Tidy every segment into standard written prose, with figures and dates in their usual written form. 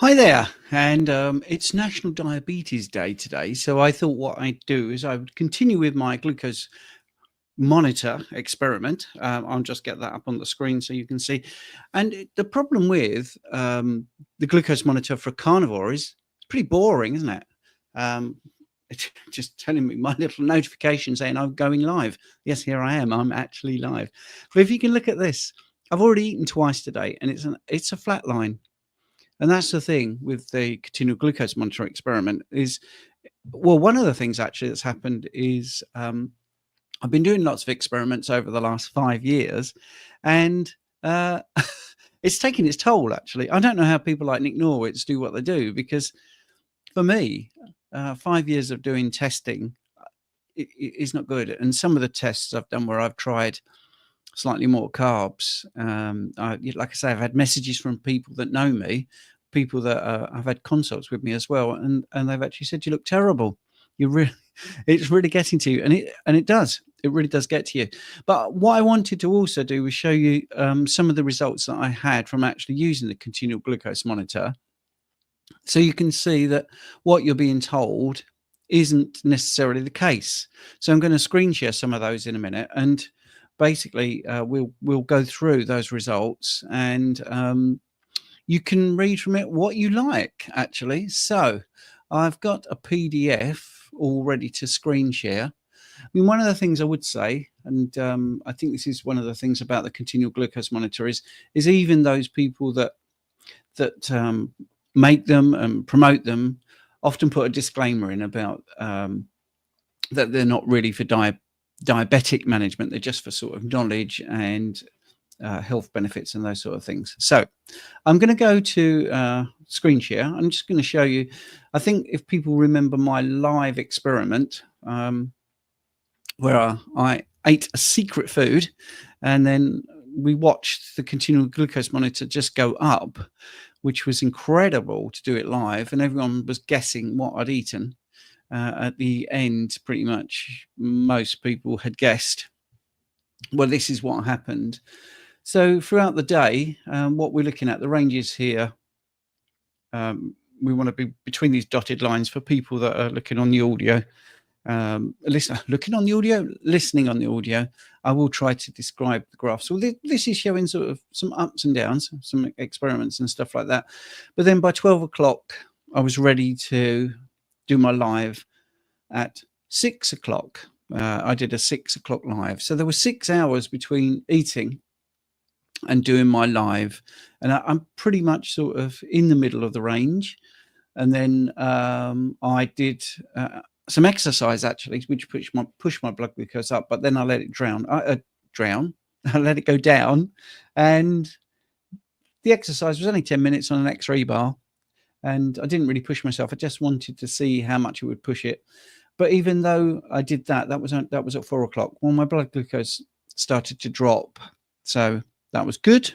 Hi there, and it's National Diabetes Day today, so I thought what I'd do is I would continue with my glucose monitor experiment. I'll just get that up on the screen so you can see. And the problem with the glucose monitor for carnivore is it's pretty boring, isn't it? It's just telling me my little notification saying I'm going live. Yes, here I am. I'm actually live. But if you can look at this, I've already eaten twice today, and it's a flat line. And that's the thing with the continual glucose monitor experiment is, well, one of the things actually that's happened is I've been doing lots of experiments over the last 5 years, and it's taken its toll, actually. I don't know how people like Nick Norwitz do what they do, because for me, 5 years of doing testing is not good. And some of the tests I've done where I've tried slightly more carbs. Like I say, I've had messages from people that know me, people that I've had consults with me as well, and they've actually said, "You look terrible. It's really getting to you," and it does. It really does get to you. But what I wanted to also do was show you some of the results that I had from actually using the continual glucose monitor, so you can see that what you're being told isn't necessarily the case. So I'm going to screen share some of those in a minute, and basically we'll go through those results, and you can read from it what you like, actually. So I've got a PDF all ready to screen share. I mean, one of the things I would say, and I think this is one of the things about the continual glucose monitor, is even those people that make them and promote them often put a disclaimer in about that they're not really for diabetic management. They're just for sort of knowledge and health benefits and those sort of things. So I'm going to go to screen share. I'm just going to show you, I think if people remember my live experiment where I ate a secret food and then we watched the continual glucose monitor just go up, which was incredible to do it live, and everyone was guessing what I'd eaten. At the end, pretty much most people had guessed. Well, this is what happened. So throughout the day, what we're looking at, the ranges here, we want to be between these dotted lines for people that are looking on the audio. Listening on the audio, I will try to describe the graph. So this is showing sort of some ups and downs, some experiments and stuff like that. But then by 12 o'clock, I was ready to do my live at 6 o'clock. I did a 6 o'clock live. So there were 6 hours between eating and doing my live. And I'm pretty much sort of in the middle of the range. And then I did some exercise, actually, which pushed my blood glucose up, but then I let it I let it go down. And the exercise was only 10 minutes on an X3 bar. And I didn't really push myself. I just wanted to see how much it would push it. But even though I did that, that was at 4 o'clock. Well, my blood glucose started to drop. So that was good.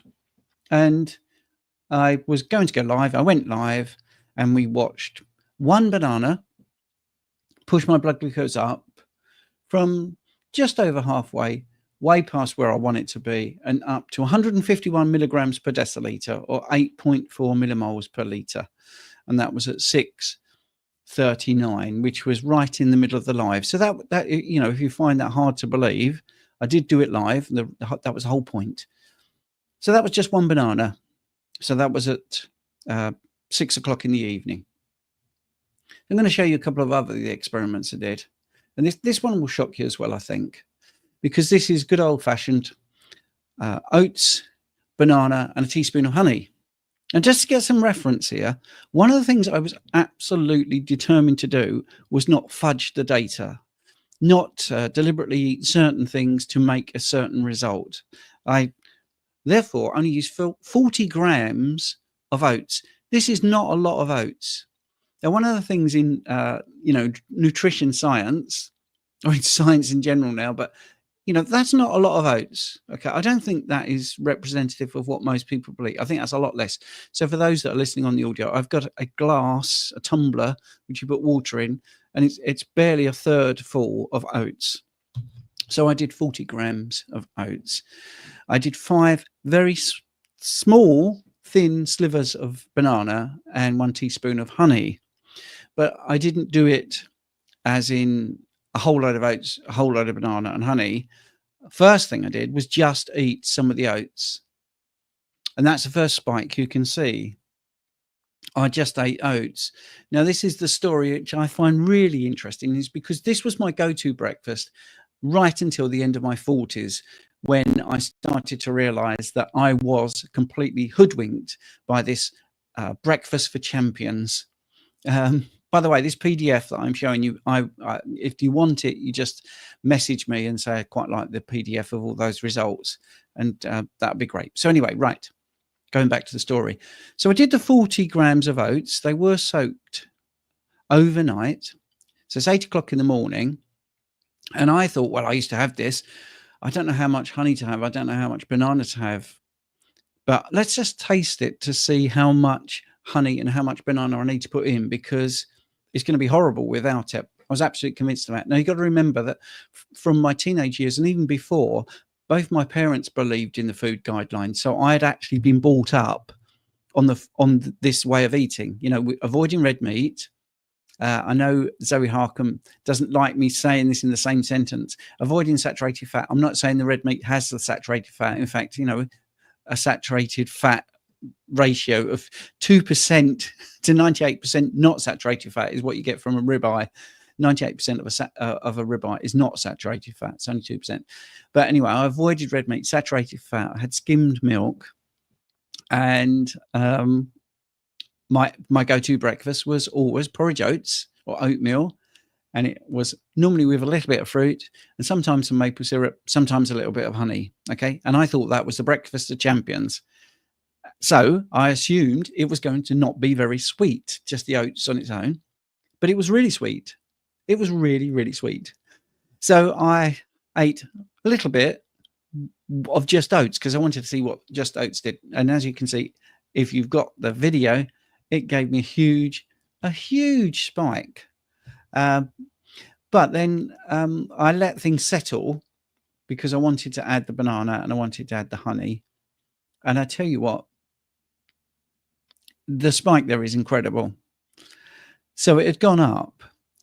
And I was going to go live. I went live and we watched one banana push my blood glucose up from just over halfway, way past where I want it to be, and up to 151 milligrams per deciliter, or 8.4 millimoles per liter. And that was at 6:39, which was right in the middle of the live. So that you know, if you find that hard to believe, I did do it live. That was the whole point. So that was just one banana. So that was at 6 o'clock in the evening. I'm going to show you a couple of other experiments I did. And this one will shock you as well, I think, because this is good old-fashioned oats, banana, and a teaspoon of honey. And just to get some reference here, one of the things I was absolutely determined to do was not fudge the data, not deliberately eat certain things to make a certain result. I therefore only used 40 grams of oats. This is not a lot of oats. Now, one of the things in nutrition science, or in science in general now, but that's not a lot of oats. Okay, I don't think that is representative of what most people believe. I think that's a lot less. So for those that are listening on the audio, I've got a tumbler, which you put water in, and it's barely a third full of oats. So I did 40 grams of oats. I did 5 very small thin slivers of banana and 1 teaspoon of honey. But I didn't do it as in a whole load of oats, a whole load of banana and honey. First thing I did was just eat some of the oats. And that's the first spike you can see. I just ate oats. Now, this is the story which I find really interesting, is because this was my go-to breakfast right until the end of my 40s, when I started to realize that I was completely hoodwinked by this breakfast for champions. By the way, this PDF that I'm showing you, if you want it, you just message me and say I quite like the PDF of all those results, and that'd be great. So anyway, right, going back to the story. So I did the 40 grams of oats. They were soaked overnight. So it's 8 o'clock in the morning. And I thought, well, I used to have this. I don't know how much honey to have. I don't know how much banana to have. But let's just taste it to see how much honey and how much banana I need to put in, because it's going to be horrible without it. I was absolutely convinced of that. Now, you've got to remember that from my teenage years and even before, both my parents believed in the food guidelines. So I had actually been brought up on this way of eating, you know, avoiding red meat. I know Zoe Harkham doesn't like me saying this in the same sentence. Avoiding saturated fat. I'm not saying the red meat has the saturated fat. In fact, you know, a saturated fat ratio of 2% to 98% not saturated fat is what you get from a ribeye. 98% of a ribeye is not saturated fat. It's only 2%. But anyway, I avoided red meat, saturated fat. I had skimmed milk, and my go-to breakfast was always porridge oats or oatmeal, and it was normally with a little bit of fruit and sometimes some maple syrup, sometimes a little bit of honey. Okay, and I thought that was the breakfast of champions. So I assumed it was going to not be very sweet, just the oats on its own, but it was really sweet. It was really, really sweet. So I ate a little bit of just oats because I wanted to see what just oats did. And as you can see, if you've got the video, it gave me a huge spike. But then I let things settle because I wanted to add the banana and I wanted to add the honey. And I tell you what, the spike there is incredible. So it had gone up.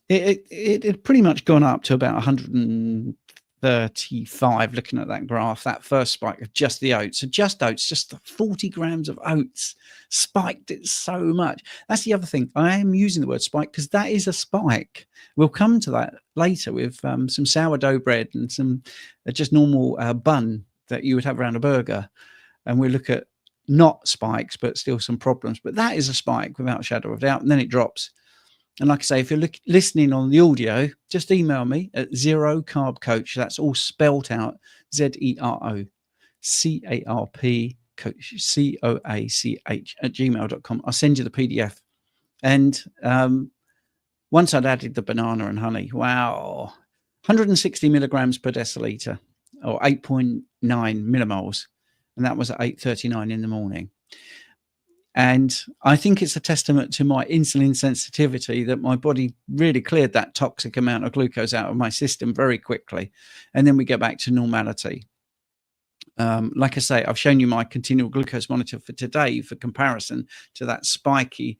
It had pretty much gone up to about 135, looking at that graph, that first spike of just the oats. So just oats, just the 40 grams of oats spiked it so much. That's the other thing. I am using the word spike because that is a spike. We'll come to that later with some sourdough bread and some just normal bun that you would have around a burger. And we'll look at not spikes, but still some problems. But that is a spike without a shadow of doubt. And then it drops. And like I say, if you're listening on the audio, just email me at Zero Carb Coach. That's all spelt out, ZeroCarb Coach, COACH at gmail.com. I'll send you the PDF. And once I'd added the banana and honey, wow, 160 milligrams per deciliter, or 8.9 millimoles. And that was at 8:39 in the morning. And I think it's a testament to my insulin sensitivity that my body really cleared that toxic amount of glucose out of my system very quickly. And then we get back to normality. Like I say, I've shown you my continual glucose monitor for today for comparison to that spiky,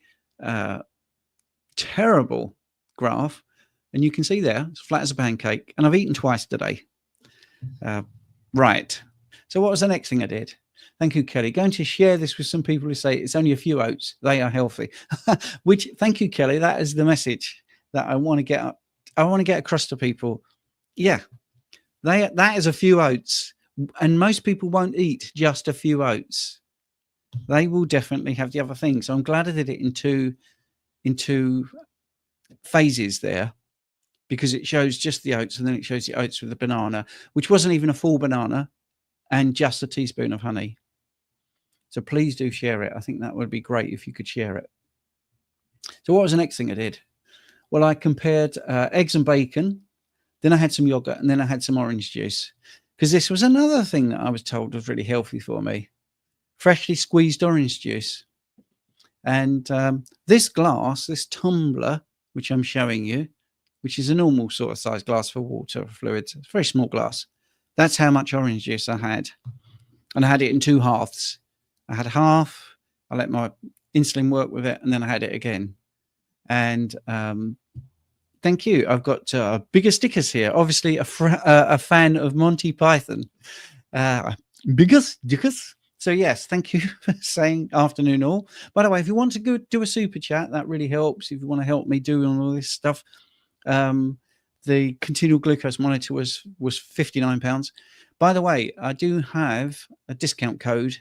terrible graph. And you can see there, it's flat as a pancake. And I've eaten twice today. Right. So what was the next thing I did? Thank you, Kelly. Going to share this with some people who say it's only a few oats. They are healthy. Which, thank you, Kelly. That is the message that I want to get up. I want to get across to people. Yeah, that is a few oats. And most people won't eat just a few oats. They will definitely have the other thing. So I'm glad I did it in two phases there, because it shows just the oats and then it shows the oats with the banana, which wasn't even a full banana, and just a teaspoon of honey. So please do share it. I think that would be great if you could share it. So what was the next thing I did? Well, I compared eggs and bacon. Then I had some yogurt, and then I had some orange juice, because this was another thing that I was told was really healthy for me. Freshly squeezed orange juice. And this glass, this tumbler, which I'm showing you, which is a normal sort of size glass for water or fluids. It's a very small glass. That's how much orange juice I had. And I had it in two halves. I had half I let my insulin work with it, and then I had it again. And thank you. I've got bigger stickers here. Obviously, a fan of Monty Python. Bigger stickers. So yes, thank you for saying afternoon all. By the way, if you want to go do a super chat, that really helps. If you want to help me do all this stuff, the continual glucose monitor was £59. By the way, I do have a discount code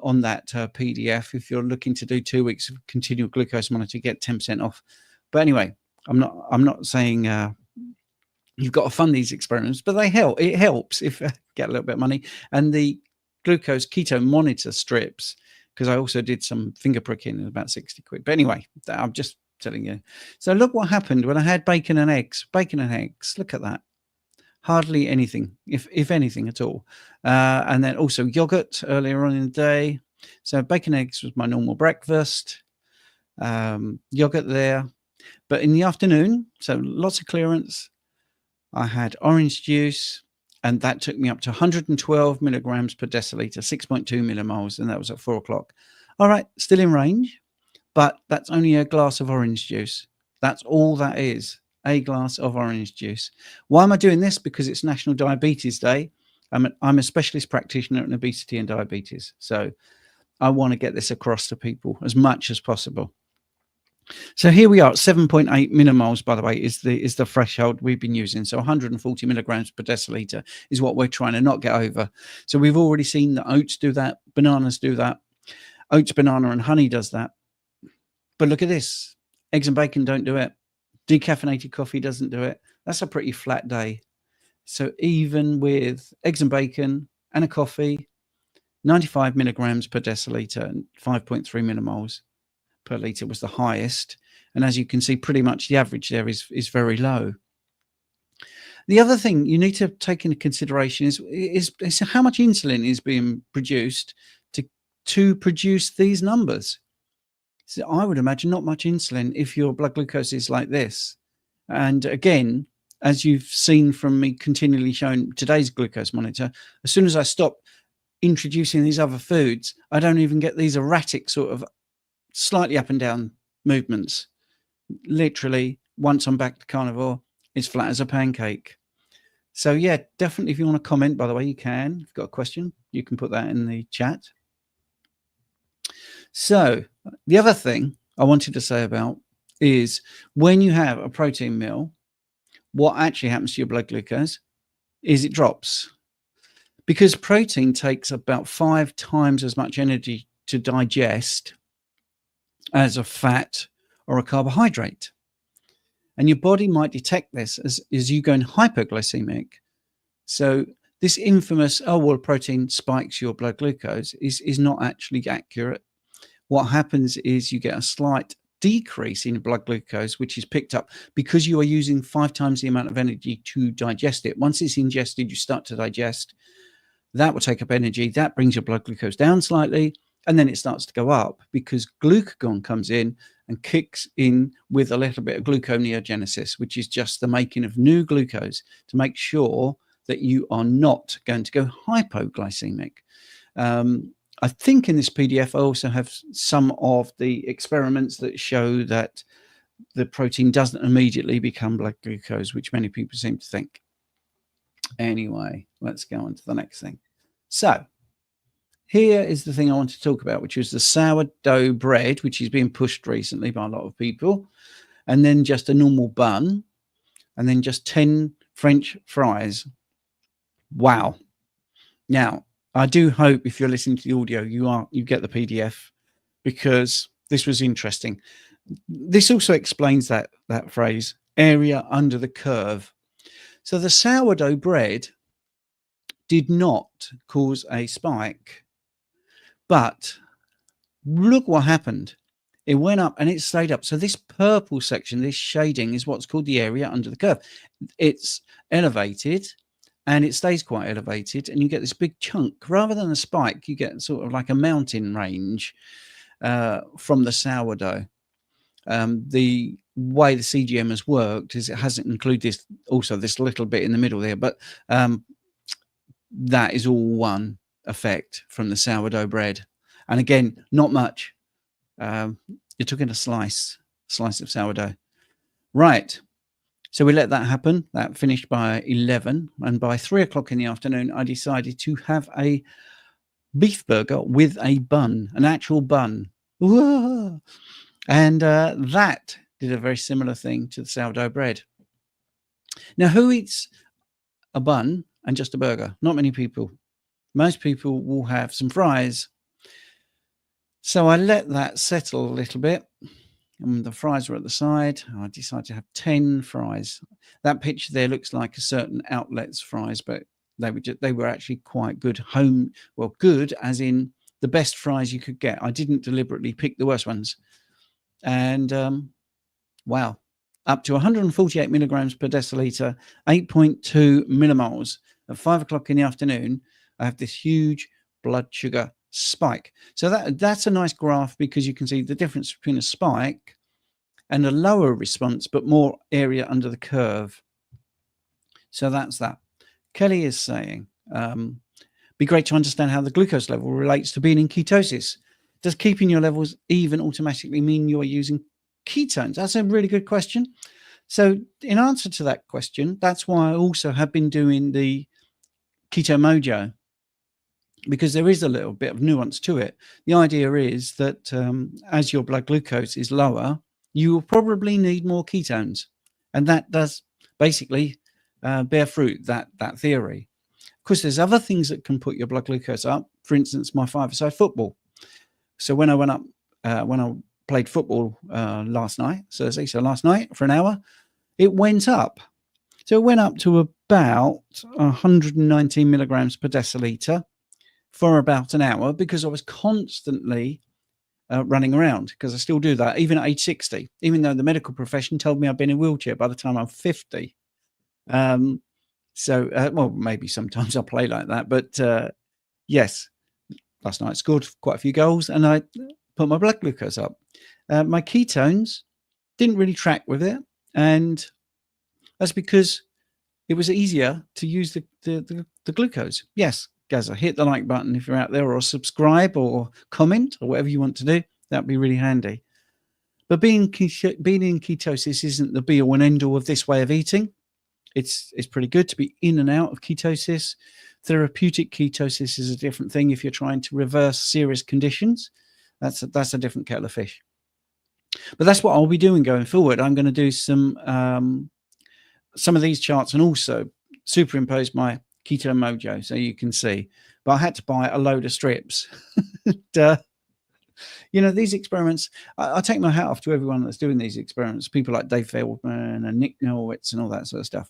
on that PDF. If you're looking to do 2 weeks of continual glucose monitor, get 10% off. But anyway, I'm not saying you've got to fund these experiments, but they help. It helps if you get a little bit of money. And the glucose keto monitor strips, because I also did some finger pricking, about 60 quid. But anyway, I'm just telling you. So look what happened when I had bacon and eggs. Bacon and eggs, look at that. Hardly anything, if anything at all. And then also yogurt earlier on in the day. So bacon and eggs was my normal breakfast. Yogurt there. But in the afternoon, so lots of clearance, I had orange juice, and that took me up to 112 milligrams per deciliter, 6.2 millimoles, and that was at 4 o'clock. All right, still in range, but that's only a glass of orange juice. That's all that is, a glass of orange juice. Why am I doing this? Because it's National Diabetes Day. I'm a specialist practitioner in obesity and diabetes, so I want to get this across to people as much as possible. So here we are, 7.8 millimoles, by the way, is the threshold we've been using. So 140 milligrams per deciliter is what we're trying to not get over. So we've already seen that oats do that, bananas do that, oats, banana, and honey does that. But look at this, eggs and bacon don't do it. Decaffeinated coffee doesn't do it. That's a pretty flat day. So even with eggs and bacon and a coffee, 95 milligrams per deciliter and 5.3 millimoles per litre was the highest. And as you can see, pretty much the average there is very low. The other thing you need to take into consideration is how much insulin is being produced to produce these numbers. So I would imagine not much insulin if your blood glucose is like this. And again, as you've seen from me continually showing today's glucose monitor, as soon as I stop introducing these other foods, I don't even get these erratic sort of slightly up and down movements. Literally, once I'm back to carnivore, it's flat as a pancake. So yeah, definitely, if you want to comment, by the way, you can. If you've got a question, you can put that in the chat. So the other thing I wanted to say about is when you have a protein meal, what actually happens to your blood glucose is it drops, because protein takes about 5 times as much energy to digest as a fat or a carbohydrate. And your body might detect this as you going hypoglycemic. So this infamous, oh, well, protein spikes your blood glucose is not actually accurate. What happens is you get a slight decrease in blood glucose, which is picked up because you are using 5 times the amount of energy to digest it. Once it's ingested, you start to digest. That will take up energy. That brings your blood glucose down slightly. And then it starts to go up because glucagon comes in and kicks in with a little bit of gluconeogenesis, which is just the making of new glucose to make sure that you are not going to go hypoglycemic. I think in this PDF, I also have some of the experiments that show that the protein doesn't immediately become blood glucose, which many people seem to think. Anyway, let's go on to the next thing. So here is the thing I want to talk about, which is the sourdough bread, which is being pushed recently by a lot of people, and then just a normal bun, and then just 10 French fries. Wow. Now, I do hope if you're listening to the audio, you get the PDF, because this was interesting. This also explains that phrase, area under the curve. So the sourdough bread did not cause a spike. But look what happened. It went up and it stayed up. So this purple section, this shading, is what's called the area under the curve. It's elevated and it stays quite elevated, and you get this big chunk. Rather than a spike, you get sort of like a mountain range from the sourdough. The way the CGM has worked is it hasn't included this little bit in the middle there, but that is all one effect from the sourdough bread. And again, not much, You're talking a slice of sourdough. Right. So we let that happen. That finished by 11. And by 3 o'clock in the afternoon, I decided to have a beef burger with a bun, an actual bun. Whoa! And that did a very similar thing to the sourdough bread. Now, who eats a bun and just a burger? Not many people. Most people will have some fries. So I let that settle a little bit. And the fries were at the side. I decided to have 10 fries. That picture there looks like a certain outlet's fries, but they were actually quite good. Good as in the best fries you could get. I didn't deliberately pick the worst ones. And wow, up to 148 milligrams per deciliter, 8.2 millimoles. At 5 o'clock in the afternoon, I have this huge blood sugar spike. So that's a nice graph, because you can see the difference between a spike and a lower response, but more area under the curve. So that's that. Kelly is saying, be great to understand how the glucose level relates to being in ketosis. Does keeping your levels even automatically mean you're using ketones? That's a really good question. So in answer to that question, that's why I also have been doing the Keto Mojo, because there is a little bit of nuance to it. The idea is that as your blood glucose is lower, you will probably need more ketones. And that does basically bear fruit, that theory. Of course, there's other things that can put your blood glucose up. For instance, my five-a-side football. So when I went up, when I played football last night for an hour, it went up. So it went up to about 119 milligrams per deciliter for about an hour, because I was constantly running around, because I still do that, even at age 60, even though the medical profession told me I've been in a wheelchair by the time I'm 50. Well, maybe sometimes I'll play like that, but yes, last night I scored quite a few goals and I put my blood glucose up. My ketones didn't really track with it, and that's because it was easier to use the glucose. Yes, Gaza, hit the like button if you're out there, or subscribe or comment or whatever you want to do. That'd be really handy. But being in ketosis isn't the be all and end all of this way of eating. It's pretty good to be in and out of ketosis. Therapeutic ketosis is a different thing. If you're trying to reverse serious conditions, that's a different kettle of fish. But that's what I'll be doing going forward. I'm going to do some of these charts and also superimpose my Keto Mojo so you can see. But I had to buy a load of strips. You know, these experiments, I take my hat off to everyone that's doing these experiments, people like Dave Feldman and Nick Norwitz and all that sort of stuff.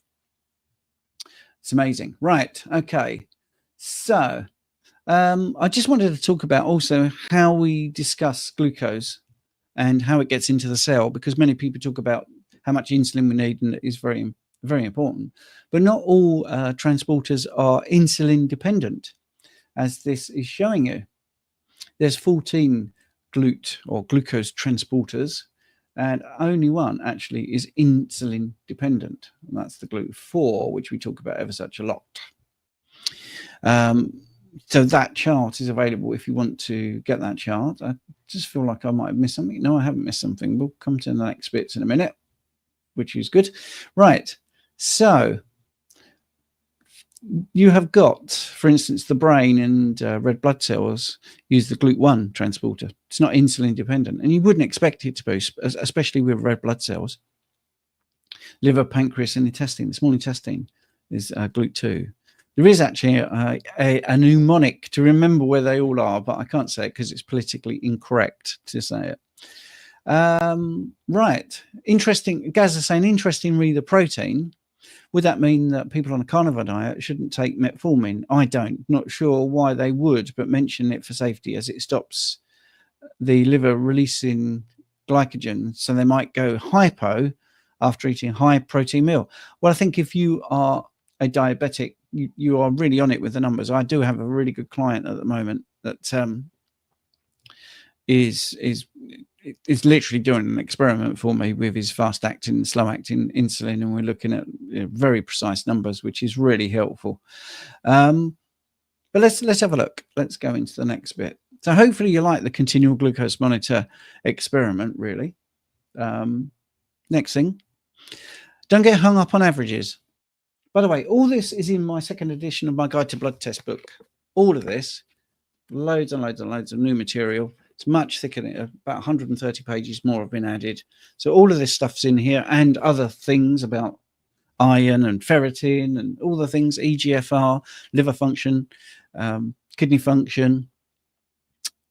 It's amazing. Right. Okay. So I just wanted to talk about also how we discuss glucose and how it gets into the cell, because many people talk about how much insulin we need, and it is very, very important. But not all transporters are insulin dependent, as this is showing you. There's 14 glucose transporters, and only one actually is insulin dependent, and that's the GLUT4, which we talk about ever such a lot. So that chart is available if you want to get that chart. I just feel like I might have missed something. No, I haven't missed something. We'll come to the next bits in a minute, which is good. Right. So you have got, for instance, the brain and red blood cells use the GLUT1 transporter. It's not insulin dependent, and you wouldn't expect it to be, especially with red blood cells. Liver, pancreas, and intestine. The small intestine is GLUT2. There is actually a mnemonic to remember where they all are, but I can't say it because it's politically incorrect to say it. Right. Interesting. Gaz is saying, interesting, read the protein. Would that mean that people on a carnivore diet shouldn't take metformin? I don't. Not sure why they would, but mention it for safety, as it stops the liver releasing glycogen. So they might go hypo after eating a high protein meal. Well, I think if you are a diabetic, you are really on it with the numbers. I do have a really good client at the moment that is literally doing an experiment for me with his fast acting, slow acting insulin, and we're looking at very precise numbers, which is really helpful. But let's have a look. Let's go into the next bit. So hopefully you like the continual glucose monitor experiment, really. Next thing, don't get hung up on averages. By the way, all this is in my second edition of my Guide to Blood Test book. All of this, loads and loads and loads of new material. It's much thicker than about 130 pages more have been added. So all of this stuff's in here, and other things about iron and ferritin and all the things, EGFR, liver function, kidney function,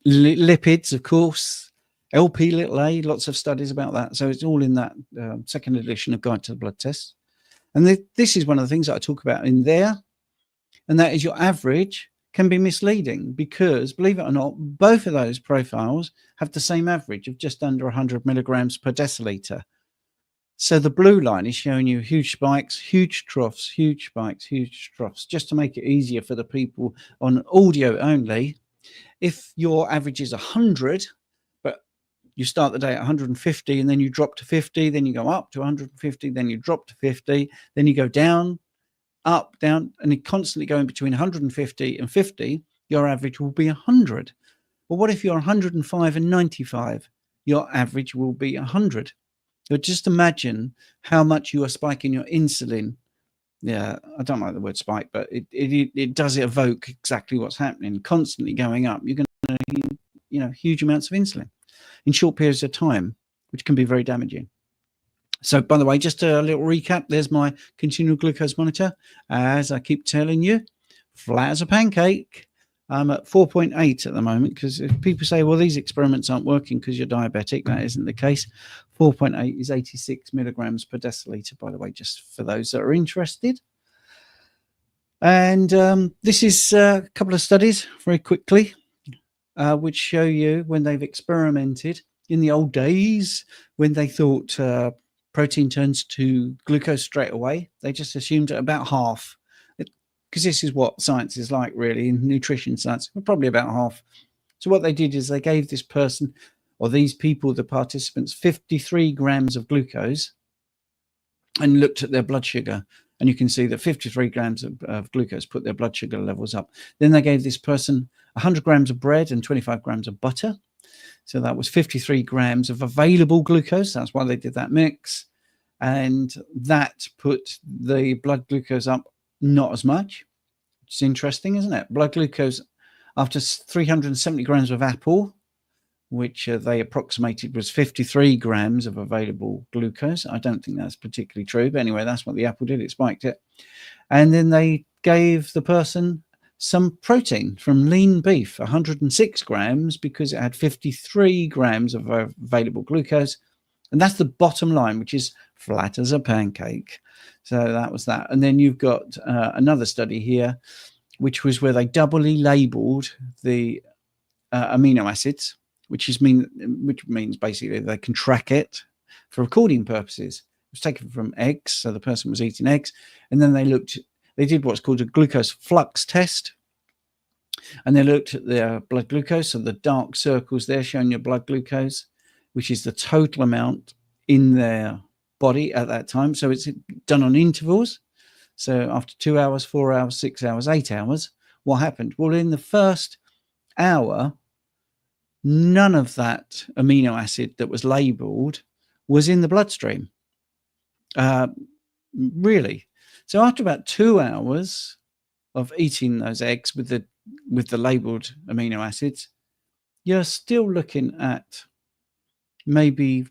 lipids, of course, LP(a), lots of studies about that. So it's all in that second edition of Guide to the Blood Test. And this is one of the things that I talk about in there, and that is your average can be misleading because, believe it or not, both of those profiles have the same average of just under 100 milligrams per deciliter. So the blue line is showing you huge spikes, huge troughs, huge spikes, huge troughs, just to make it easier for the people on audio only. If your average is 100, but you start the day at 150 and then you drop to 50, then you go up to 150, then you drop to 50, then you go down, up, down, and you constantly going between 150 and 50, your average will be 100. Well, what if you're 105 and 95? Your average will be 100. So just imagine how much you are spiking your insulin. Yeah, I don't like the word spike, but it does evoke exactly what's happening. Constantly going up, you're going to, huge amounts of insulin in short periods of time, which can be very damaging. So, by the way, just a little recap. There's my continual glucose monitor. As I keep telling you, flat as a pancake. I'm at 4.8 at the moment, because if people say, well, these experiments aren't working because you're diabetic, that isn't the case. 4.8 is 86 milligrams per deciliter, by the way, just for those that are interested. And this is a couple of studies very quickly, which show you when they've experimented in the old days when they thought protein turns to glucose straight away. They just assumed about half, because this is what science is like, really, in nutrition science, probably about half. So what they did is they gave this person, or these people, the participants, 53 grams of glucose and looked at their blood sugar. And you can see that 53 grams of glucose put their blood sugar levels up. Then they gave this person 100 grams of bread and 25 grams of butter. So that was 53 grams of available glucose. That's why they did that mix. And that put the blood glucose up not as much. It's interesting, isn't it? Blood glucose after 370 grams of apple, which they approximated was 53 grams of available glucose. I don't think that's particularly true, but anyway, that's what the apple did. It spiked it. And then they gave the person some protein from lean beef, 106 grams, because it had 53 grams of available glucose. And that's the bottom line, which is flat as a pancake. So that was that. And then you've got another study here, which was where they doubly labeled the amino acids, which means basically they can track it for recording purposes. It was taken from eggs, so the person was eating eggs, and then they did what's called a glucose flux test, and they looked at their blood glucose. So the dark circles there showing your blood glucose, which is the total amount in their body at that time. So it's done on intervals. So after 2 hours, 4 hours, 6 hours, 8 hours, what happened? Well, in the first hour, none of that amino acid that was labeled was in the bloodstream. Really. So after about 2 hours of eating those eggs with the labeled amino acids, you're still looking at maybe,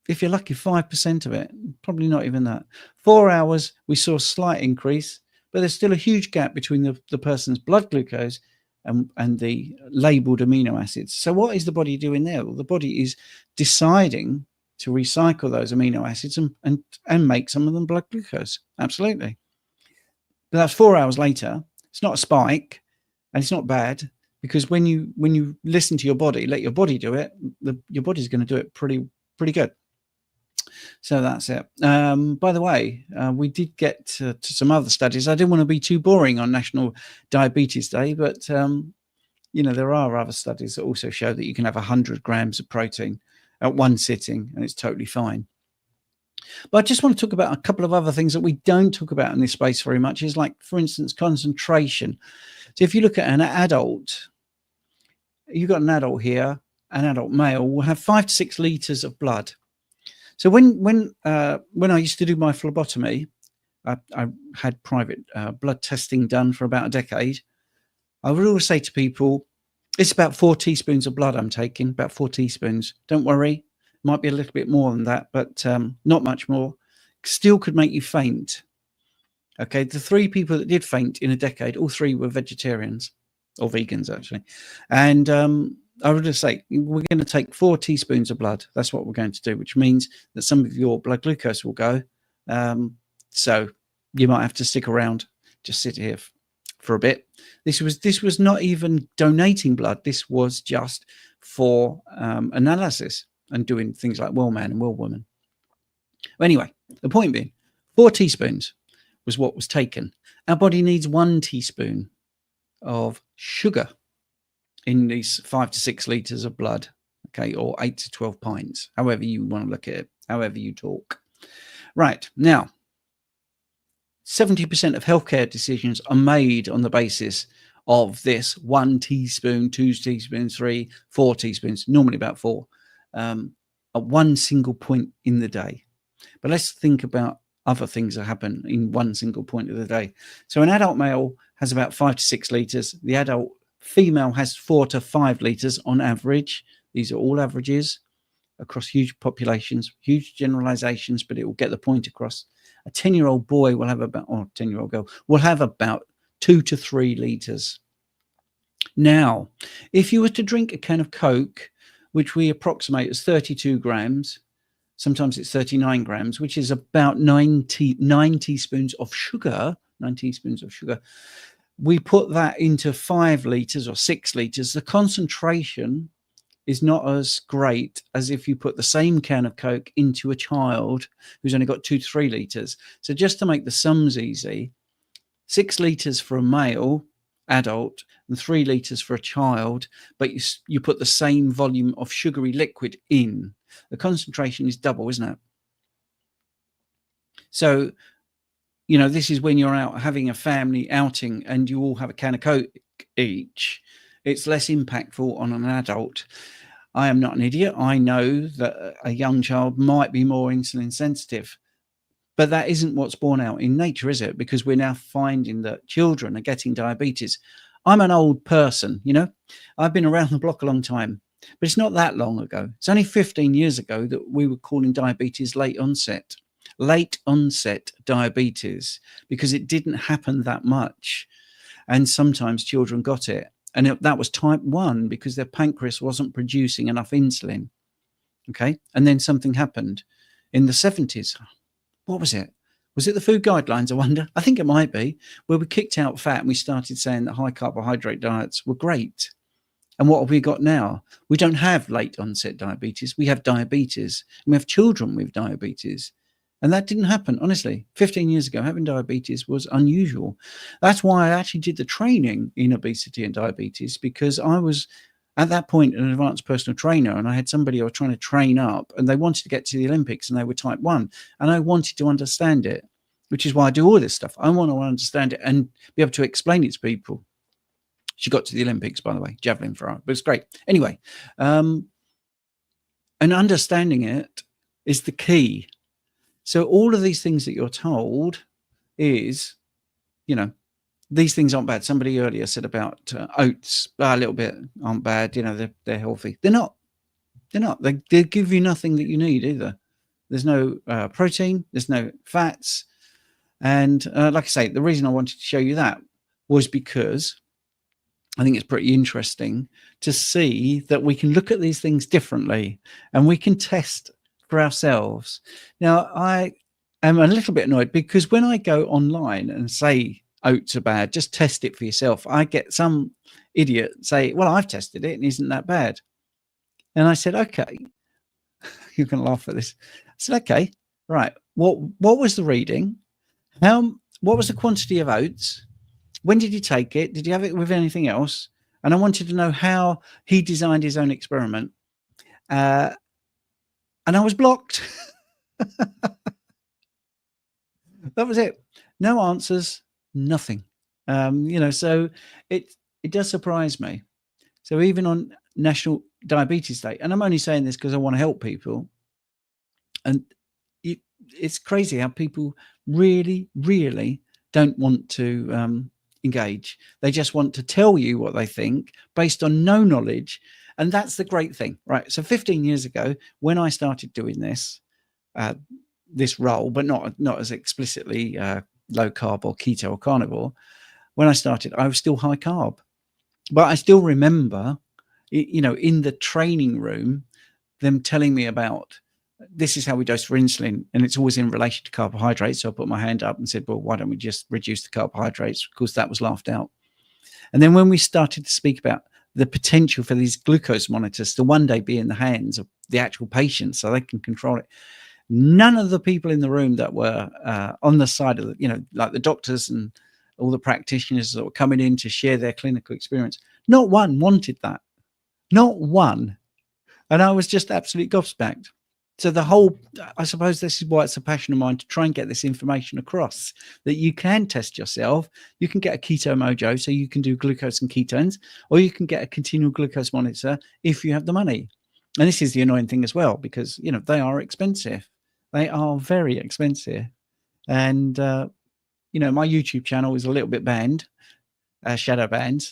if you're lucky, 5% of it, probably not even that. 4 hours, we saw a slight increase, but there's still a huge gap between the person's blood glucose and the labeled amino acids. So what is the body doing there? Well, the body is deciding to recycle those amino acids and make some of them blood glucose. Absolutely. But that's 4 hours later. It's not a spike, and it's not bad, because when you listen to your body, let your body do it, your body's going to do it pretty good. So that's it. By the way, we did get to some other studies. I didn't want to be too boring on National Diabetes Day, but there are other studies that also show that you can have 100 grams of protein at one sitting, and it's totally fine. But I just want to talk about a couple of other things that we don't talk about in this space very much, is like, for instance, concentration. So if you look at an adult, you've got an adult here, an adult male will have 5 to 6 litres of blood. So when I used to do my phlebotomy, I had private blood testing done for about a decade. I would always say to people, it's about 4 teaspoons of blood I'm taking, about 4 teaspoons. Don't worry, might be a little bit more than that, but not much more. Still could make you faint. Okay, the 3 people that did faint in a decade, all 3 were vegetarians or vegans, actually. And I would just say, we're going to take 4 teaspoons of blood. That's what we're going to do, which means that some of your blood glucose will go. So you might have to stick around, just sit here for a bit. This was not even donating blood. This was just for analysis and doing things like well man and well woman. Anyway, the point being, 4 teaspoons was what was taken. Our body needs 1 teaspoon of sugar in these 5 to 6 litres of blood, okay, or 8 to 12 pints, however you want to look at it, however you talk. Right, now, 70% of healthcare decisions are made on the basis of this 1 teaspoon, 2 teaspoons, 3, 4 teaspoons, normally about 4, at one single point in the day. But let's think about other things that happen in one single point of the day. So an adult male has about 5 to 6 litres. The adult female has 4 to 5 litres on average. These are all averages across huge populations, huge generalizations, but it will get the point across. A 10-year-old boy will have about, or 10-year-old girl will have about 2 to 3 litres. Now, if you were to drink a can of Coke, which we approximate as 32 grams, sometimes it's 39 grams, which is about 9 teaspoons of sugar, 9 teaspoons of sugar. We put that into 5 litres or 6 litres. The concentration is not as great as if you put the same can of Coke into a child who's only got 2 to 3 litres. So just to make the sums easy, 6 litres for a male adult and 3 litres for a child, but you put the same volume of sugary liquid in. The concentration is double, isn't it? So, you know, this is when you're out having a family outing and you all have a can of Coke each. It's less impactful on an adult. I am not an idiot. I know that a young child might be more insulin sensitive, but that isn't what's borne out in nature, is it? Because we're now finding that children are getting diabetes. I'm an old person, you know, I've been around the block a long time, but it's not that long ago. It's only 15 years ago that we were calling diabetes late onset diabetes, because it didn't happen that much. And sometimes children got it. And that was type 1 because their pancreas wasn't producing enough insulin. Okay. And then something happened in the 70s. What was it? Was it the food guidelines, I wonder? I think it might be, where we kicked out fat and we started saying that high carbohydrate diets were great. And what have we got now? We don't have late onset diabetes. We have diabetes. And we have children with diabetes. And that didn't happen, honestly. 15 years ago, having diabetes was unusual. That's why I actually did the training in obesity and diabetes, because I was, at that point, an advanced personal trainer, and I had somebody I was trying to train up, and they wanted to get to the Olympics, and they were type 1. And I wanted to understand it, which is why I do all this stuff. I want to understand it and be able to explain it to people. She got to the Olympics, by the way, javelin throw, but it's great. Anyway, and understanding it is the key. So all of these things that you're told is, you know, these things aren't bad. Somebody earlier said about oats, a little bit aren't bad. You know, they're healthy. They're not. They're not. They give you nothing that you need either. There's no protein. There's no fats. And like I say, the reason I wanted to show you that was because I think it's pretty interesting to see that we can look at these things differently and we can test for ourselves. Now, I am a little bit annoyed because when I go online and say oats are bad, just test it for yourself, I get some idiot say, well, I've tested it and isn't that bad. And I said, okay, you can laugh at this. I said, okay, right. What was the reading? What was the quantity of oats? When did you take it? Did you have it with anything else? And I wanted to know how he designed his own experiment. And I was blocked. That was it. No answers, nothing. You know, so it does surprise me. So even on National Diabetes Day. And I'm only saying this because I want to help people. And it's crazy how people really, really don't want to engage. They just want to tell you what they think based on no knowledge. And that's the great thing, right? So 15 years ago, when I started doing this role, but not as explicitly low carb or keto or carnivore, when I started, I was still high carb. But I still remember, in the training room, them telling me about, this is how we dose for insulin, and it's always in relation to carbohydrates. So I put my hand up and said, well, why don't we just reduce the carbohydrates? Of course, that was laughed out. And then when we started to speak about the potential for these glucose monitors to one day be in the hands of the actual patient so they can control it, none of the people in the room that were on the side of the, like the doctors and all the practitioners that were coming in to share their clinical experience, not one wanted that. Not one. And I was just absolutely gobsmacked. So I suppose this is why it's a passion of mine to try and get this information across, that you can test yourself. You can get a Keto Mojo, so you can do glucose and ketones, or you can get a continual glucose monitor if you have the money. And this is the annoying thing as well, because, they are expensive. They are very expensive. And, my YouTube channel is a little bit banned, shadow banned,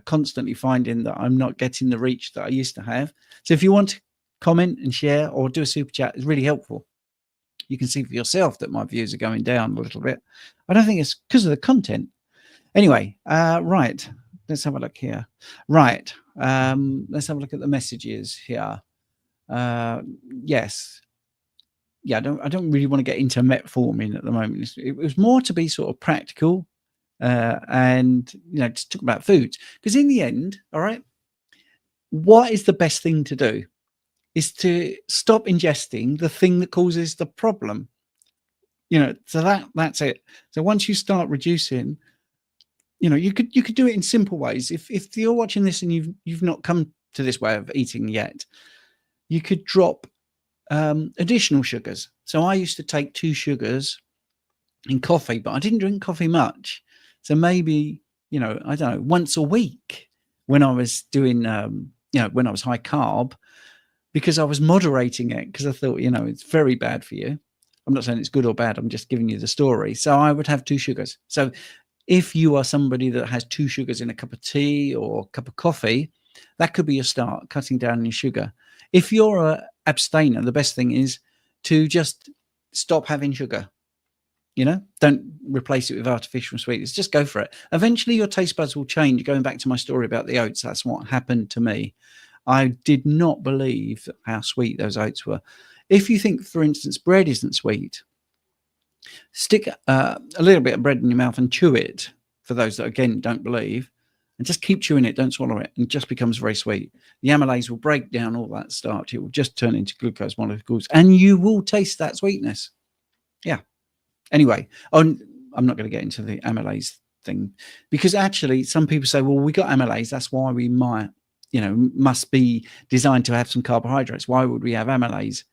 constantly finding that I'm not getting the reach that I used to have. So if you want to comment and share or do a super chat, it's really helpful. You can see for yourself that my views are going down a little bit. I don't think it's because of the content. Anyway, right. Let's have a look here. Right. Let's have a look at the messages here. Yes. Yeah, I don't really want to get into metformin at the moment. It was more to be sort of practical and, to talk about foods. Because in the end, all right, what is the best thing to do is to stop ingesting the thing that causes the problem. So that's it. So once you start reducing, you could do it in simple ways. If you're watching this and you've not come to this way of eating yet, you could drop additional sugars. So I used to take 2 sugars in coffee, but I didn't drink coffee much. So maybe, I don't know, once a week when I was doing, when I was high carb, because I was moderating it, because I thought, it's very bad for you. I'm not saying it's good or bad. I'm just giving you the story. So I would have 2 sugars. So if you are somebody that has 2 sugars in a cup of tea or a cup of coffee, that could be your start, cutting down your sugar. If you're an abstainer, the best thing is to just stop having sugar. Don't replace it with artificial sweeteners. Just go for it. Eventually, your taste buds will change. Going back to my story about the oats, that's what happened to me. I did not believe how sweet those oats were. If you think, for instance, bread isn't sweet, stick a little bit of bread in your mouth and chew it, for those that, again, don't believe, and just keep chewing it, don't swallow it, and it just becomes very sweet. The amylase will break down all that starch. It will just turn into glucose molecules, and you will taste that sweetness. Yeah. Anyway, I'm not going to get into the amylase thing, because actually some people say, well, we got amylase, that's why we must be designed to have some carbohydrates. Why would we have amylase?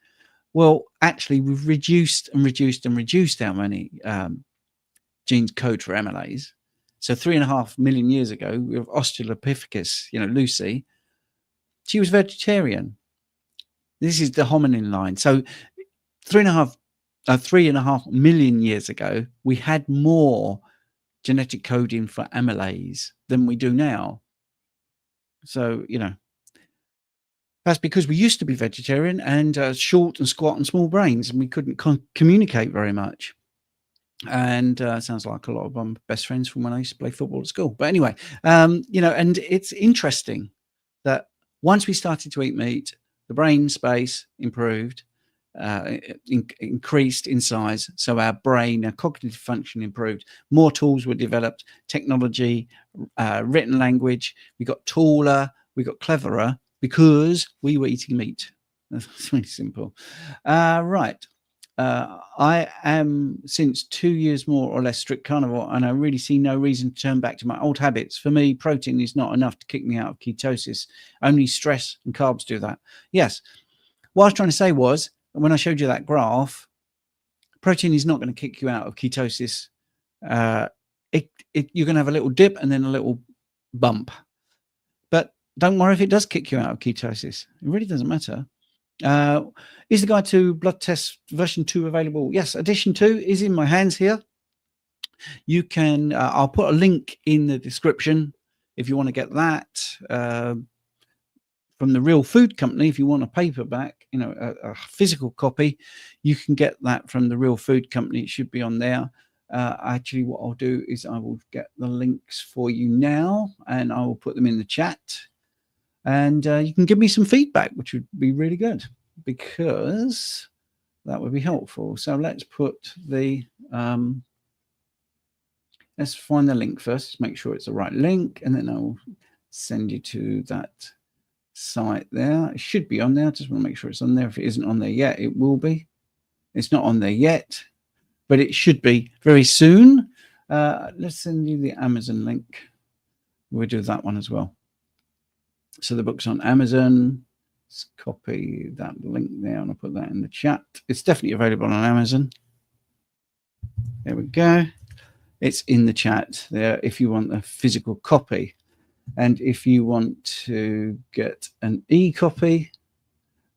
Well, actually, we've reduced how many genes code for amylase. So 3.5 million years ago, we have Australopithecus, Lucy. She was vegetarian. This is the hominin line. So 3.5 million years ago, we had more genetic coding for amylase than we do now. So, that's because we used to be vegetarian and short and squat and small brains, and we couldn't communicate very much. And sounds like a lot of my best friends from when I used to play football at school. But anyway, and it's interesting that once we started to eat meat, the brain space improved, increased in size. So our brain, our cognitive function improved. More tools were developed, technology, written language. We got taller, we got cleverer, because we were eating meat. That's really simple. Right. I am since 2 years more or less strict carnivore, and I really see no reason to turn back to my old habits. For me, protein is not enough to kick me out of ketosis. Only stress and carbs do that. Yes. What I was trying to say was, when I showed you that graph, protein is not going to kick you out of ketosis. You're going to have a little dip and then a little bump. But don't worry if it does kick you out of ketosis. It really doesn't matter. Is the guide to blood test version 2 available? Yes, edition 2 is in my hands here. You can, I'll put a link in the description if you want to get that from the Real Food Company. If you want a paperback, a physical copy, you can get that from the Real Food Company. It should be on there. Actually, what I'll do is I will get the links for you now, and I will put them in the chat. And you can give me some feedback, which would be really good, because that would be helpful. So let's put the let's find the link first, make sure it's the right link, and then I'll send you to that site there. It should be on there. I just want to make sure it's on there. If it isn't on there yet, it will be. It's not on there yet, but it should be very soon. Let's send you the Amazon link. We'll do that one as well. So the book's on Amazon. Let's copy that link there, and I'll put that in the chat. It's definitely available on Amazon. There we go. It's in the chat there if you want a physical copy. And if you want to get an e-copy,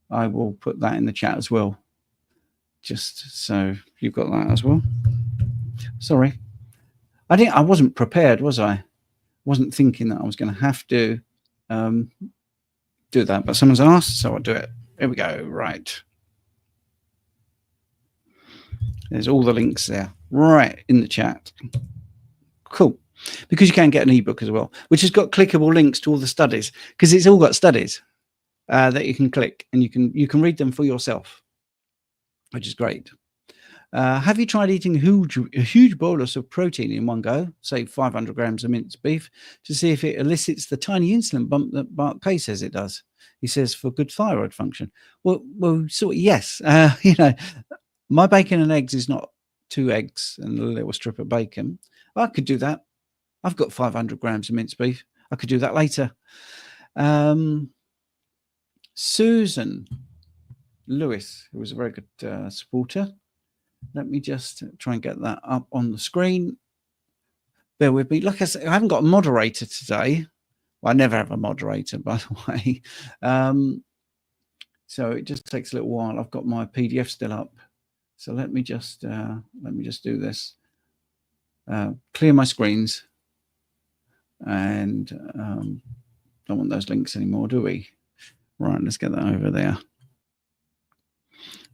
I will put that in the chat as well. Just so you've got that as well. Sorry. I wasn't prepared, was I? Wasn't thinking that I was going to have to do that, but someone's asked, so I'll do it. Here we go. Right. There's all the links there, right in the chat. Cool. Because you can get an ebook as well, which has got clickable links to all the studies, because it's all got studies that you can click, and you can read them for yourself, which is great. Have you tried eating a huge bolus of protein in one go, say 500 grams of minced beef, to see if it elicits the tiny insulin bump that Mark Kay says it does? He says for good thyroid function. Well, sort of, yes. My bacon and eggs is not 2 eggs and a little strip of bacon. I could do that. I've got 500 grams of minced beef. I could do that later. Susan Lewis, who was a very good supporter. Let me just try and get that up on the screen. Bear with me. Like I said, I haven't got a moderator today. Well, I never have a moderator, by the way. So it just takes a little while. I've got my PDF still up. So let me just do this. Clear my screens. And don't want those links anymore, do we? Right, let's get that over there.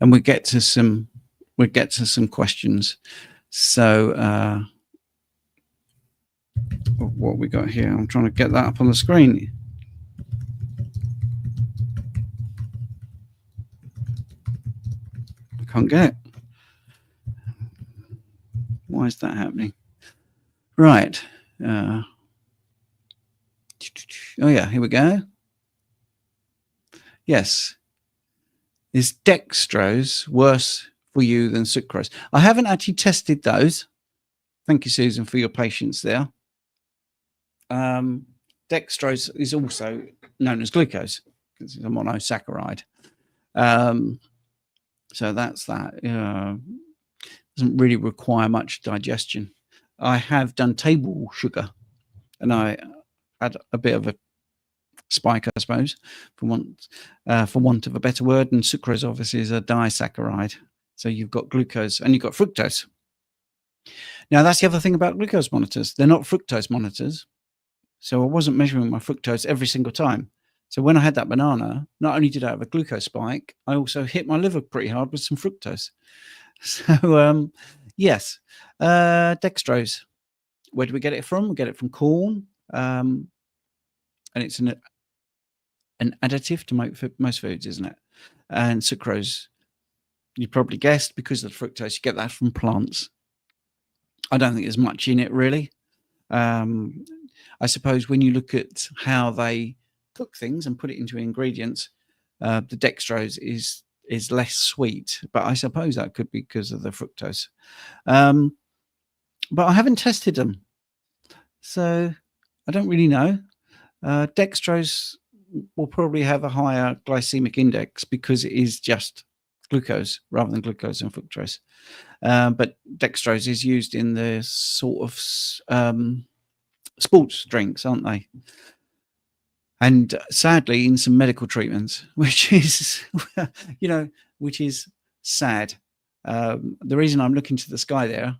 And we get to some questions. So what we got here? I'm trying to get that up on the screen. I can't get it. Why is that happening? Right. Oh yeah, here we go. Yes. Is dextrose worse for you than sucrose? I haven't actually tested those. Thank you, Susan, for your patience there. Dextrose is also known as glucose because it's a monosaccharide. So that's that. Doesn't really require much digestion. I have done table sugar, and I had a bit of a spike, I suppose, for want of a better word. And sucrose obviously is a disaccharide. So you've got glucose and you've got fructose. Now that's the other thing about glucose monitors. They're not fructose monitors. So I wasn't measuring my fructose every single time. So when I had that banana, not only did I have a glucose spike, I also hit my liver pretty hard with some fructose. So yes, dextrose. Where do we get it from? We get it from corn. And it's an additive to most foods, isn't it? And sucrose, you probably guessed, because of the fructose, you get that from plants. I don't think there's much in it, really. I suppose when you look at how they cook things and put it into ingredients, the dextrose is less sweet, but I suppose that could be because of the fructose. But I haven't tested them, so I don't really know. Dextrose will probably have a higher glycemic index because it is just glucose rather than glucose and fructose. But dextrose is used in the sort of sports drinks, aren't they? and sadly in some medical treatments, which is, which is sad. The reason I'm looking to the sky there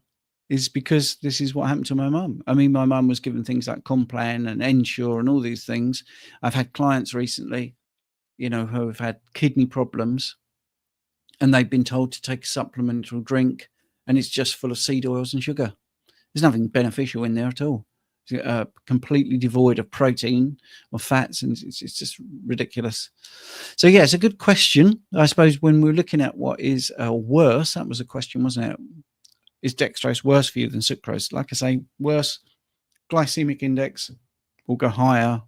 is because this is what happened to my mum. I mean, my mum was given things like Complan and Ensure and all these things. I've had clients recently, who have had kidney problems, and they've been told to take a supplemental drink, and it's just full of seed oils and sugar. There's nothing beneficial in there at all. Completely devoid of protein or fats, and it's just ridiculous. So yeah, it's a good question. I suppose when we're looking at what is worse, that was a question, wasn't it? Is dextrose worse for you than sucrose? Like I say, worse. Glycemic index will go higher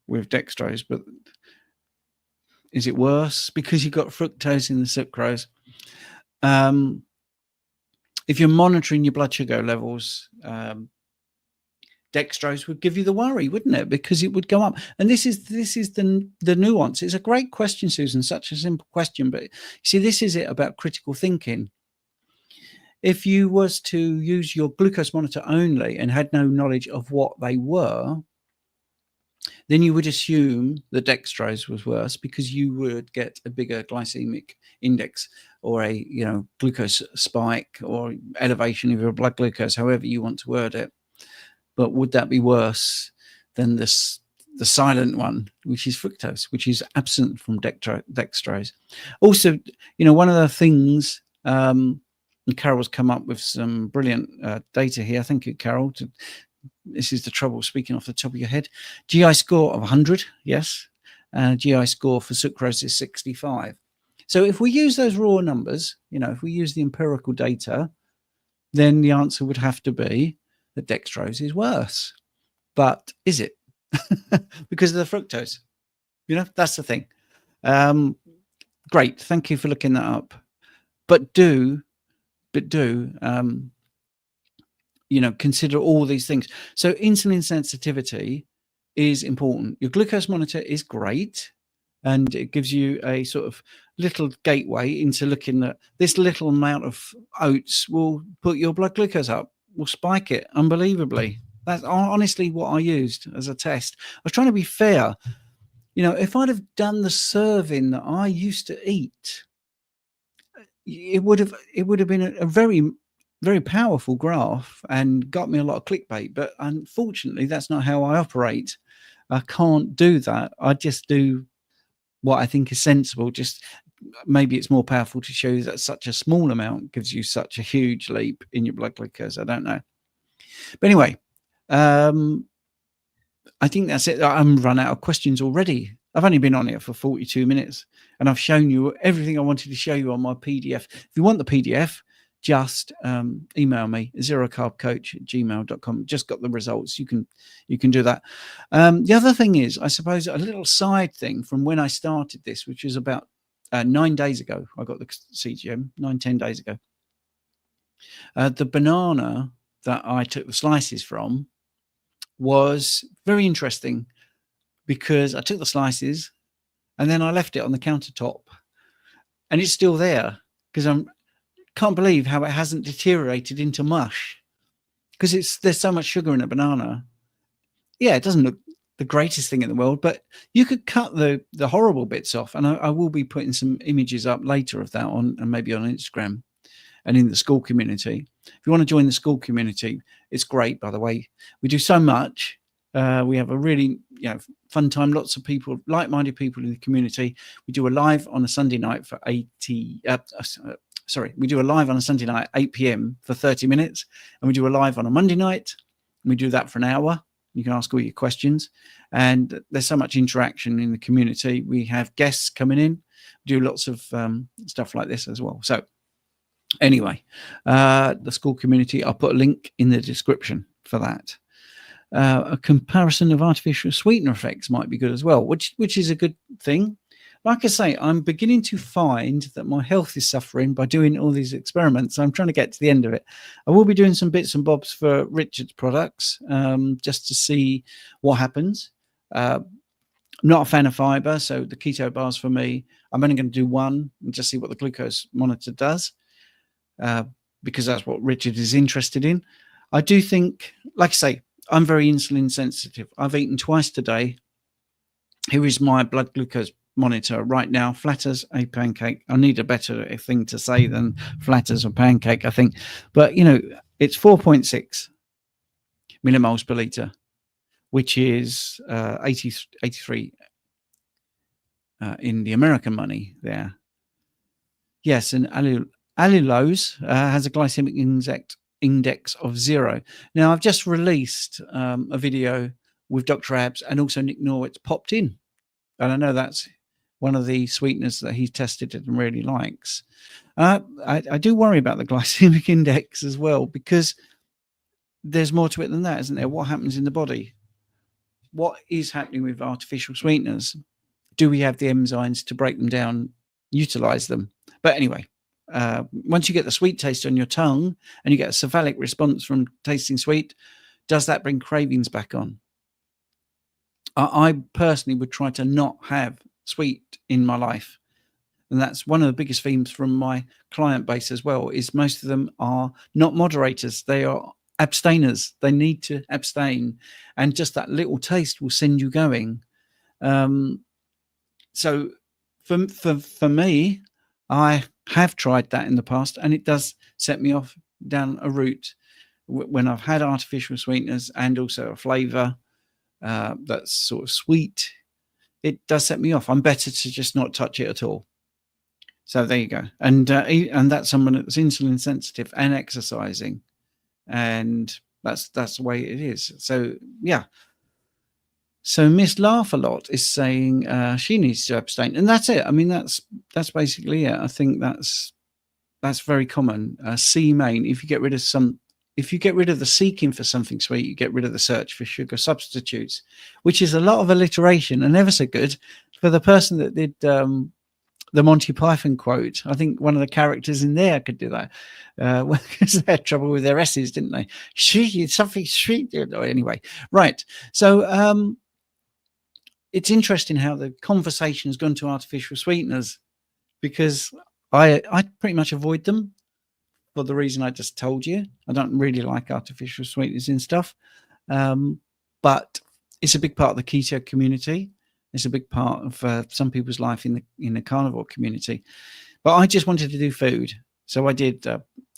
with dextrose, but is it worse because you've got fructose in the sucrose? If you're monitoring your blood sugar levels, dextrose would give you the worry, wouldn't it? Because it would go up. And this is the nuance. It's a great question, Susan, such a simple question, but you see, this is it about critical thinking. If you was to use your glucose monitor only and had no knowledge of what they were, then you would assume that dextrose was worse because you would get a bigger glycemic index or a glucose spike or elevation of your blood glucose, however you want to word it. But would that be worse than the silent one, which is fructose, which is absent from dextrose? Also, one of the things, and Carol's come up with some brilliant data here. Thank you, Carol. This is the trouble speaking off the top of your head. GI score of 100, yes. GI score for sucrose is 65. So if we use those raw numbers, if we use the empirical data, then the answer would have to be that dextrose is worse. But is it? Because of the fructose? That's the thing. Great. Thank you for looking that up. But do consider all these things. So insulin sensitivity is important. Your glucose monitor is great, and it gives you a sort of little gateway into looking at this little amount of oats will put your blood glucose up, will spike it unbelievably. That's honestly what I used as a test. I was trying to be fair. If I'd have done the serving that I used to eat, it would have been a very, very powerful graph and got me a lot of clickbait. But unfortunately, that's not how I operate. I can't do that. I just do what I think is sensible. Just maybe it's more powerful to show you that such a small amount gives you such a huge leap in your blood glucose. I don't know. But anyway, I think that's it. I'm run out of questions already. I've only been on here for 42 minutes and I've shown you everything I wanted to show you on my PDF. If you want the PDF, just email me, zerocarbcoach@gmail.com. Just got the results. You can do that. The other thing is, I suppose, a little side thing from when I started this, which was about 9 days ago. I got the CGM 9-10 days ago. The banana that I took the slices from was very interesting because I took the slices and then I left it on the countertop and it's still there because I can't believe how it hasn't deteriorated into mush because there's so much sugar in a banana. Yeah, it doesn't look the greatest thing in the world, but you could cut the horrible bits off, and I will be putting some images up later of that on, and maybe on Instagram and in the Skool community. If you want to join the Skool community, it's great, by the way. We do so much. We have a really fun time. Lots of people, like-minded people in the community. We do a live on a Sunday night for we do a live on a Sunday night, 8 p.m. for 30 minutes. And we do a live on a Monday night. And we do that for an hour. You can ask all your questions. And there's so much interaction in the community. We have guests coming in, do lots of stuff like this as well. So anyway, the Skool community, I'll put a link in the description for that. A comparison of artificial sweetener effects might be good as well, which is a good thing. Like I say, I'm beginning to find that my health is suffering by doing all these experiments. I'm trying to get to the end of it. I will be doing some bits and bobs for Richard's products just to see what happens. I'm not a fan of fiber, so the keto bars for me, I'm only going to do one and just see what the glucose monitor does because that's what Richard is interested in. I do think, like I say, I'm very insulin sensitive. I've eaten twice today. Here is my blood glucose monitor right now, flat as a pancake. I need a better thing to say than flat as a pancake, I think. But, you know, it's 4.6 millimoles per litre, which is 83 in the American money there. Yes, and allulose has a glycemic index of 0. Now, I've just released a video with Dr. Abs and also Nick Norwitt's popped in. And I know that's one of the sweeteners that he's tested and really likes. I do worry about the glycemic index as well, because there's more to it than that, isn't there? What happens in the body? What is happening with artificial sweeteners? Do we have the enzymes to break them down, utilize them? But anyway, once you get the sweet taste on your tongue and you get a cephalic response from tasting sweet, does that bring cravings back on? I personally would try to not have sweet in my life. And that's one of the biggest themes from my client base as well, is most of them are not moderators. They are abstainers. They need to abstain. And just that little taste will send you going. So for me, I have tried that in the past, and it does set me off down a route when I've had artificial sweeteners and also a flavour that's sort of sweet. It does set me off. I'm better to just not touch it at all. So there you go. And that's someone that's insulin sensitive and exercising, and that's the way it is. So yeah. So Miss Laugh a Lot is saying she needs to abstain, and that's it. I mean, that's basically it. I think that's very common. C main. If you get rid of the seeking for something sweet, you get rid of the search for sugar substitutes, which is a lot of alliteration and ever so good for the person that did the Monty Python quote. I think one of the characters in there could do that because they had trouble with their S's, didn't they? Something sweet. Anyway, right. So it's interesting how the conversation has gone to artificial sweeteners, because I pretty much avoid them for the reason I just told you. I don't really like artificial sweeteners and stuff, but it's a big part of the keto community. It's a big part of some people's life in the carnivore community. But I just wanted to do food, so I did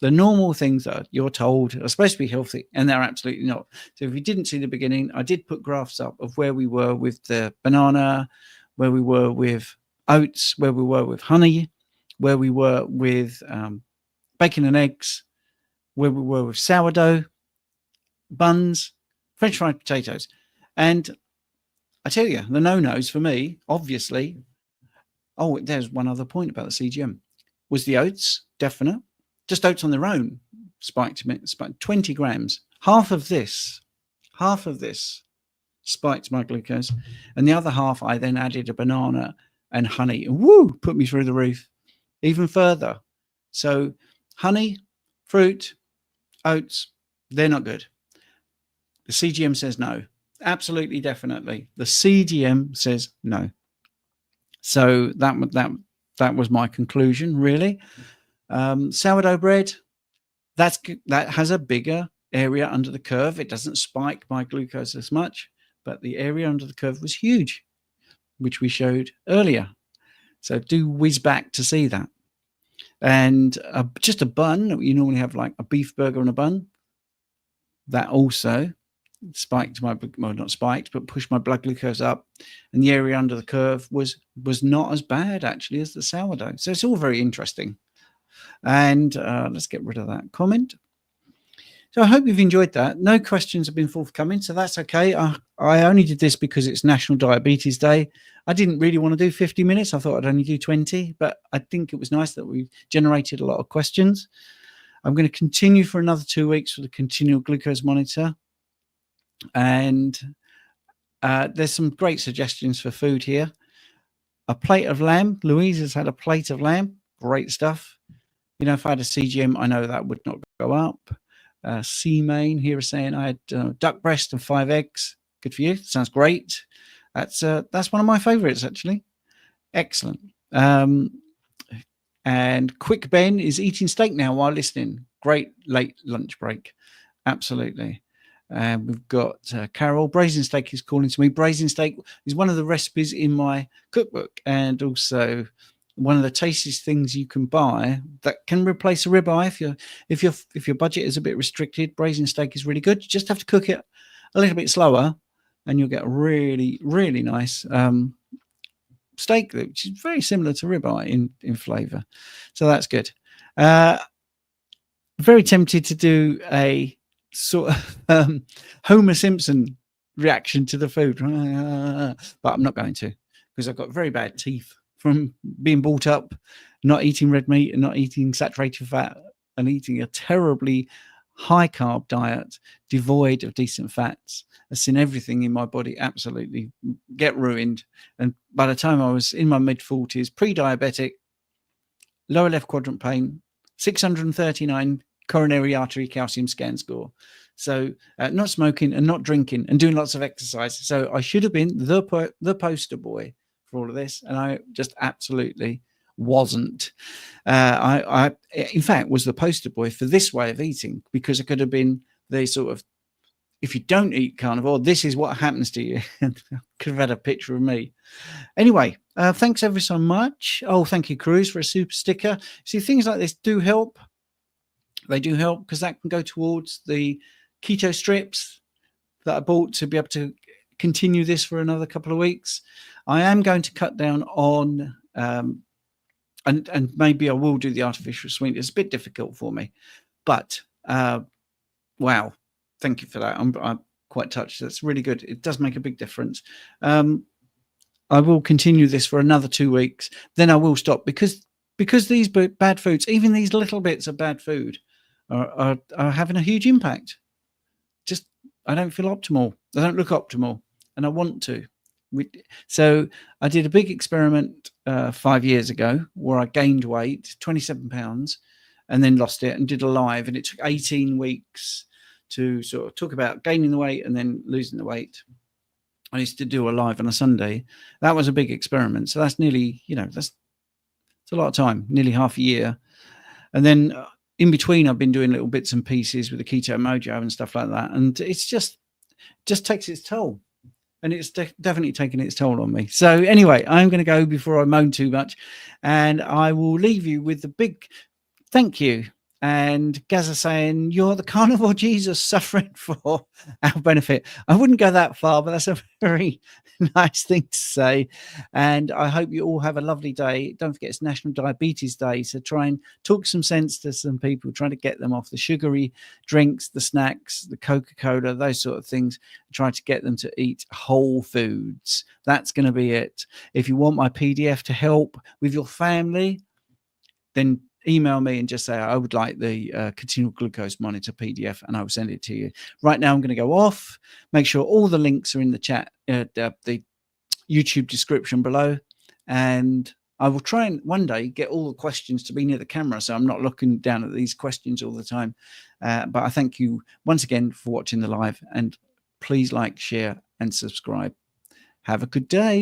the normal things that you're told are supposed to be healthy, and they're absolutely not. So if you didn't see the beginning, I did put graphs up of where we were with the banana, where we were with oats, where we were with honey, where we were with bacon and eggs, where we were with sourdough, buns, French fried potatoes. And I tell you, the no-nos for me, obviously, there's one other point about the CGM, was the oats, definite. Just oats on their own spiked 20 grams. Half of this spiked my glucose, and the other half I then added a banana and honey. Woo! Put me through the roof even further. So honey, fruit, oats, they're not good. The CGM says no. Absolutely, definitely. The CGM says no. So that was my conclusion, really. Sourdough bread, that has a bigger area under the curve. It doesn't spike my glucose as much, but the area under the curve was huge, which we showed earlier. So do whiz back to see that. And just a bun, you normally have like a beef burger and a bun. That also spiked not spiked, but pushed my blood glucose up, and the area under the curve was not as bad actually as the sourdough. So it's all very interesting. And let's get rid of that comment. So I hope you've enjoyed that. No questions have been forthcoming, so that's okay. I only did this because it's National Diabetes Day. I didn't really want to do 50 minutes. I thought I'd only do 20, but I think it was nice that we generated a lot of questions. I'm going to continue for another 2 weeks with the continual glucose monitor. And there's some great suggestions for food here. A plate of lamb. Louise has had a plate of lamb. Great stuff. You know, if I had a CGM, I know that would not go up. C main here is saying I had duck breast and 5 eggs. Good for you. Sounds great. That's one of my favorites, actually. Excellent. And Quick Ben is eating steak now while listening. Great late lunch break. Absolutely. We've got Carol. Braising steak is calling to me. Braising steak is one of the recipes in my cookbook, and also one of the tastiest things you can buy that can replace a ribeye if your budget is a bit restricted. Braising steak is really good. You just have to cook it a little bit slower, and you'll get a really, really nice steak, which is very similar to ribeye in flavour. So that's good. Very tempted to do a sort of Homer Simpson reaction to the food, but I'm not going to, because I've got very bad teeth from being brought up not eating red meat and not eating saturated fat and eating a terribly high carb diet devoid of decent fats. I've seen everything in my body absolutely get ruined, and by the time I was in my mid-40s, pre-diabetic, lower left quadrant pain, 639 coronary artery calcium scan score. So not smoking and not drinking and doing lots of exercise. So I should have been the poster boy for all of this, and I just absolutely wasn't. I in fact was the poster boy for this way of eating, because I could have been the sort of, if you don't eat carnivore, this is what happens to you. Could have had a picture of me. Anyway, thanks ever so much. Oh, thank you, Cruz, for a super sticker. See, things like this do help. They do help, because that can go towards the keto strips that I bought to be able to continue this for another couple of weeks. I am going to cut down on, and maybe I will do the artificial sweetener. It's a bit difficult for me, but wow, thank you for that. I'm quite touched. That's really good. It does make a big difference. I will continue this for another 2 weeks. Then I will stop, because these bad foods, even these little bits of bad food, are having a huge impact. Just, I don't feel optimal. I don't look optimal, and I want to. So I did a big experiment 5 years ago where I gained weight, 27 pounds, and then lost it, and did a live, and it took 18 weeks to sort of talk about gaining the weight and then losing the weight. I used to do a live on a Sunday. That was a big experiment. So that's nearly, it's a lot of time, nearly half a year. And then in between, I've been doing little bits and pieces with the Keto Mojo and stuff like that. And it's just takes its toll. And it's definitely taken its toll on me. So anyway, I'm going to go before I moan too much. And I will leave you with the big thank you. And Gaza saying, you're the carnivore Jesus suffering for our benefit. I wouldn't go that far, but that's a very nice thing to say. And I hope you all have a lovely day. Don't forget, it's National Diabetes Day. So try and talk some sense to some people, trying to get them off the sugary drinks, the snacks, the Coca-Cola, those sort of things. Try to get them to eat whole foods. That's going to be it. If you want my PDF to help with your family, then email me and just say, I would like the continual glucose monitor PDF, and I will send it to you. Right now, I'm going to go off. Make sure all the links are in the chat, the YouTube description below. And I will try and one day get all the questions to be near the camera, so I'm not looking down at these questions all the time. But I thank you once again for watching the live, and please like, share, and subscribe. Have a good day.